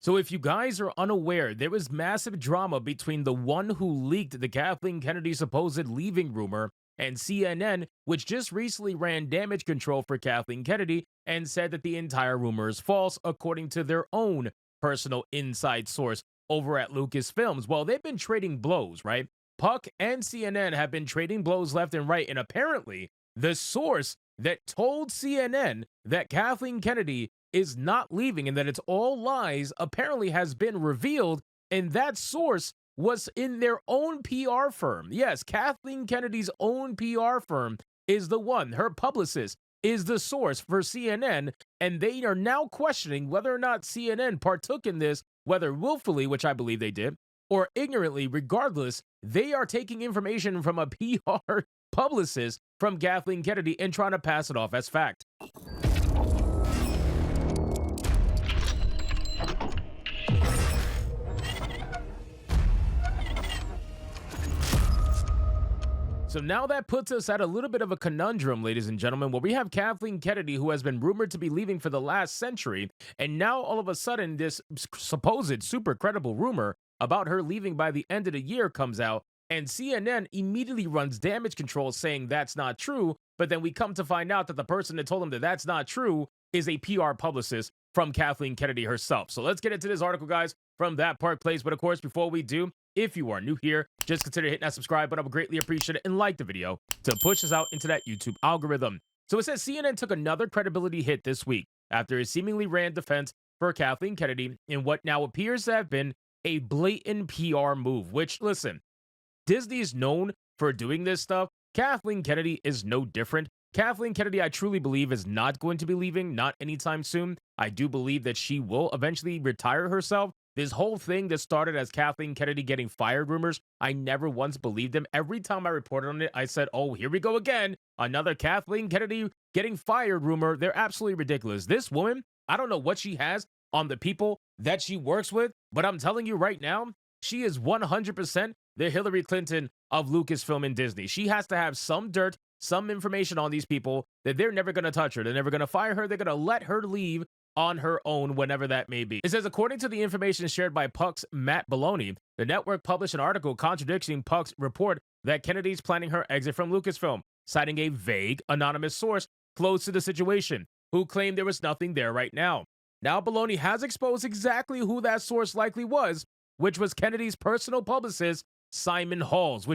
So if you guys are unaware, there was massive drama between the one who leaked the Kathleen Kennedy supposed leaving rumor and CNN, which just recently ran damage control for Kathleen Kennedy and said that the entire rumor is false, according to their own personal inside source over at Lucasfilms. Well, they've been trading blows, right? Puck and CNN have been trading blows left and right, and apparently the source that told CNN that Kathleen Kennedy is not leaving and that it's all lies apparently has been revealed, and that source was in their own PR firm. Yes, Kathleen Kennedy's own PR firm is the one. Her publicist is the source for CNN, and they are now questioning whether or not CNN partook in this, whether willfully, which I believe they did, or ignorantly. Regardless, they are taking information from a PR publicist from Kathleen Kennedy and trying to pass it off as fact. So now that puts us at a little bit of a conundrum, ladies and gentlemen, where we have Kathleen Kennedy, who has been rumored to be leaving for the last century, and now all of a sudden this supposed super credible rumor about her leaving by the end of the year comes out, and CNN immediately runs damage control saying that's not true, but then we come to find out that the person that told them that that's not true is a PR publicist from Kathleen Kennedy herself. So let's get into this article, guys, from That Part Place. But of course, before we do, if you are new here, just consider hitting that subscribe button. I would greatly appreciate it, and like the video to push us out into that YouTube algorithm. So it says CNN took another credibility hit this week after it seemingly ran defense for Kathleen Kennedy in what now appears to have been a blatant PR move, which, listen, Disney is known for doing this stuff. Kathleen Kennedy is no different. Kathleen Kennedy, I truly believe, is not going to be leaving, not anytime soon. I do believe that she will eventually retire herself. This whole thing that started as Kathleen Kennedy getting fired rumors, I never once believed them. Every time I reported on it, I said, oh, here we go again. Another Kathleen Kennedy getting fired rumor. They're absolutely ridiculous. This woman, I don't know what she has on the people that she works with, but I'm telling you right now, she is 100% the Hillary Clinton of Lucasfilm and Disney. She has to have some dirt, some information on these people that they're never going to touch her. They're never going to fire her. They're going to let her leave on her own whenever that may be. It says, according to the information shared by Puck's Matt Maloney, the network published an article contradicting Puck's report that Kennedy's planning her exit from Lucasfilm, citing a vague, anonymous source close to the situation, who claimed there was nothing there right now. Now, Maloney has exposed exactly who that source likely was, which was Kennedy's personal publicist, Simon Halls,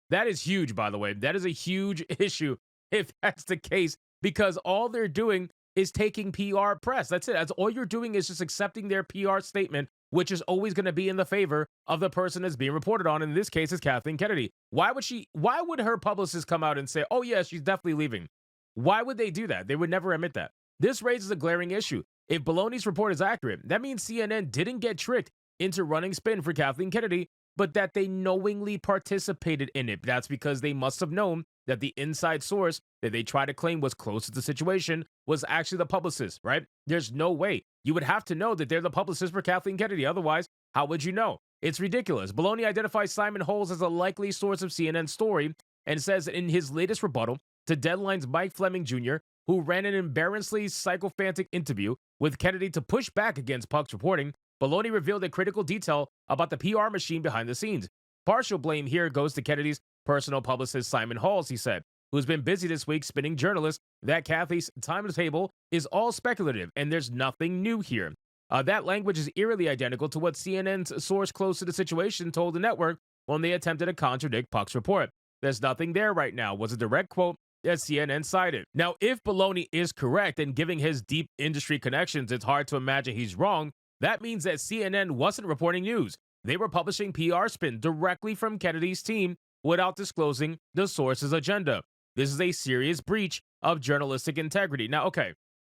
that is huge, by the way. That is a huge issue if that's the case, because all they're doing is taking PR press. That's it. That's all you're doing, is just accepting their PR statement, which is always going to be in the favor of the person that's being reported on. In this case, is Kathleen Kennedy. Why would her publicist come out and say, oh yeah, she's definitely leaving? Why would they do that? They would never admit that. This raises a glaring issue. If Maloney's report is accurate, that means CNN didn't get tricked into running spin for Kathleen Kennedy, but that they knowingly participated in it. That's because they must have known that the inside source that they try to claim was close to the situation was actually the publicist, right? There's no way. You would have to know that they're the publicist for Kathleen Kennedy. Otherwise, how would you know? It's ridiculous. Maloney identifies Simon Halls as a likely source of CNN's story and says in his latest rebuttal to Deadline's Mike Fleming Jr., who ran an embarrassingly sycophantic interview with Kennedy to push back against Puck's reporting, Maloney revealed a critical detail about the PR machine behind the scenes. Partial blame here goes to Kennedy's personal publicist, Simon Halls, he said, who's been busy this week spinning journalists that Kathy's timetable is all speculative and there's nothing new here. That language is eerily identical to what CNN's source close to the situation told the network when they attempted to contradict Puck's report. There's nothing there right now, was a direct quote that CNN cited. Now, if Maloney is correct and giving his deep industry connections, it's hard to imagine he's wrong. That means that CNN wasn't reporting news. They were publishing PR spin directly from Kennedy's team without disclosing the source's agenda. This is a serious breach of journalistic integrity. Now, okay,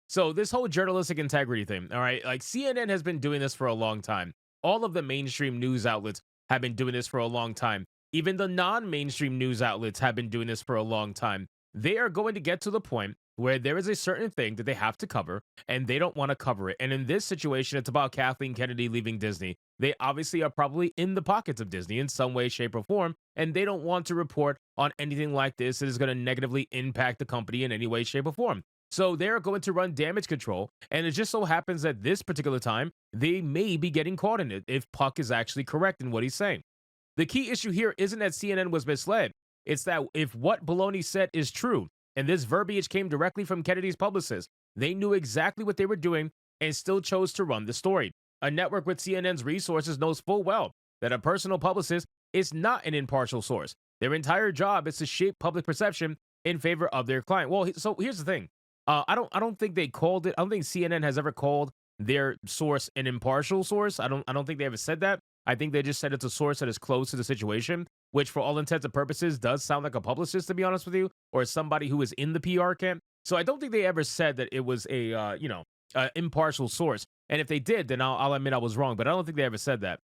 so this whole journalistic integrity thing, all right, like CNN has been doing this for a long time. All of the mainstream news outlets have been doing this for a long time. Even the non-mainstream news outlets have been doing this for a long time. They are going to get to the point where there is a certain thing that they have to cover, and they don't want to cover it. And in this situation, it's about Kathleen Kennedy leaving Disney. They obviously are probably in the pockets of Disney in some way, shape, or form, and they don't want to report on anything like this that is going to negatively impact the company in any way, shape, or form. So they're going to run damage control. And it just so happens that this particular time, they may be getting caught in it if Puck is actually correct in what he's saying. The key issue here isn't that CNN was misled. It's that if what Baloney said is true, and this verbiage came directly from Kennedy's publicist, they knew exactly what they were doing and still chose to run the story. A network with CNN's resources knows full well that a personal publicist is not an impartial source. Their entire job is to shape public perception in favor of their client. Well, so here's the thing. I don't think they called it. I don't think CNN has ever called their source an impartial source. I don't think they ever said that. I think they just said it's a source that is close to the situation, which for all intents and purposes does sound like a publicist, to be honest with you, or somebody who is in the PR camp. So I don't think they ever said that it was a impartial source. And if they did, then I'll admit I was wrong. But I don't think they ever said that.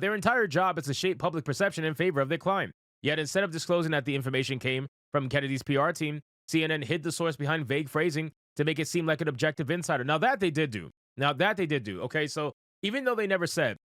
Their entire job is to shape public perception in favor of their client. Yet instead of disclosing that the information came from Kennedy's PR team, CNN hid the source behind vague phrasing to make it seem like an objective insider. Now that they did do. Okay, so even though they never said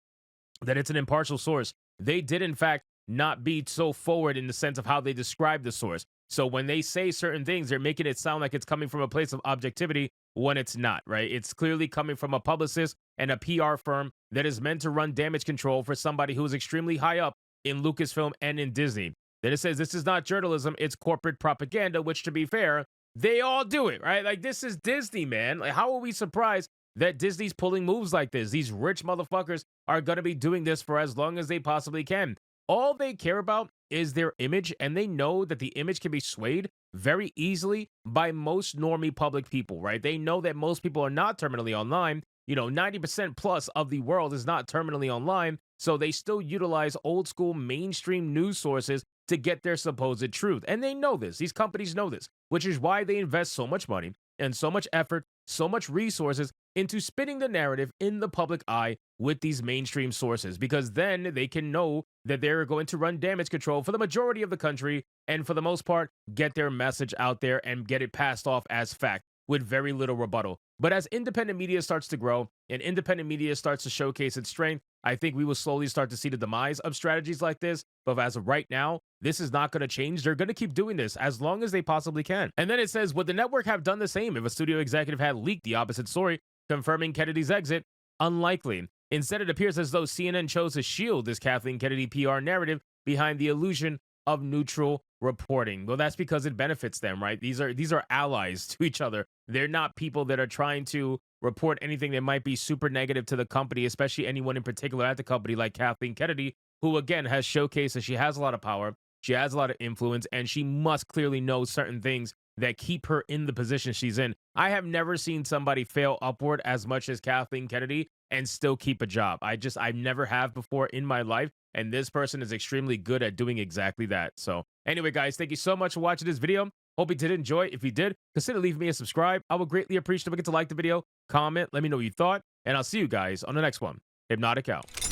that it's an impartial source, they did in fact not be so forward in the sense of how they describe the source. So when they say certain things, they're making it sound like it's coming from a place of objectivity when it's not, right? It's clearly coming from a publicist and a PR firm that is meant to run damage control for somebody who is extremely high up in Lucasfilm and in Disney. Then it says this is not journalism, it's corporate propaganda, which to be fair, they all do it, right? Like this is Disney, man. Like how are we surprised that Disney's pulling moves like this? These rich motherfuckers are going to be doing this for as long as they possibly can. All they care about is their image, and they know that the image can be swayed very easily by most normie public people, right? They know that most people are not terminally online. 90% plus of the world is not terminally online, so they still utilize old school mainstream news sources to get their supposed truth. And they know this. These companies know this, which is why they invest so much money and so much effort, so much resources into spinning the narrative in the public eye with these mainstream sources, because then they can know that they're going to run damage control for the majority of the country and for the most part get their message out there and get it passed off as fact with very little rebuttal. But as independent media starts to grow and independent media starts to showcase its strength, I think we will slowly start to see the demise of strategies like this. But as of right now, this is not going to change. They're going to keep doing this as long as they possibly can. And then it says, would the network have done the same if a studio executive had leaked the opposite story, confirming Kennedy's exit? Unlikely. Instead, it appears as though CNN chose to shield this Kathleen Kennedy PR narrative behind the illusion of neutral reporting. Well, that's because it benefits them, right? These are allies to each other. They're not people that are trying to report anything that might be super negative to the company, especially anyone in particular at the company like Kathleen Kennedy, who again has showcased that she has a lot of power, she has a lot of influence, and she must clearly know certain things that keep her in the position she's in. I have never seen somebody fail upward as much as Kathleen Kennedy and still keep a job. I never have before in my life. And this person is extremely good at doing exactly that. So anyway, guys, thank you so much for watching this video. Hope you did enjoy. If you did, consider leaving me a subscribe. I would greatly appreciate if you get to like the video, comment, let me know what you thought, and I'll see you guys on the next one. Hypnotic out.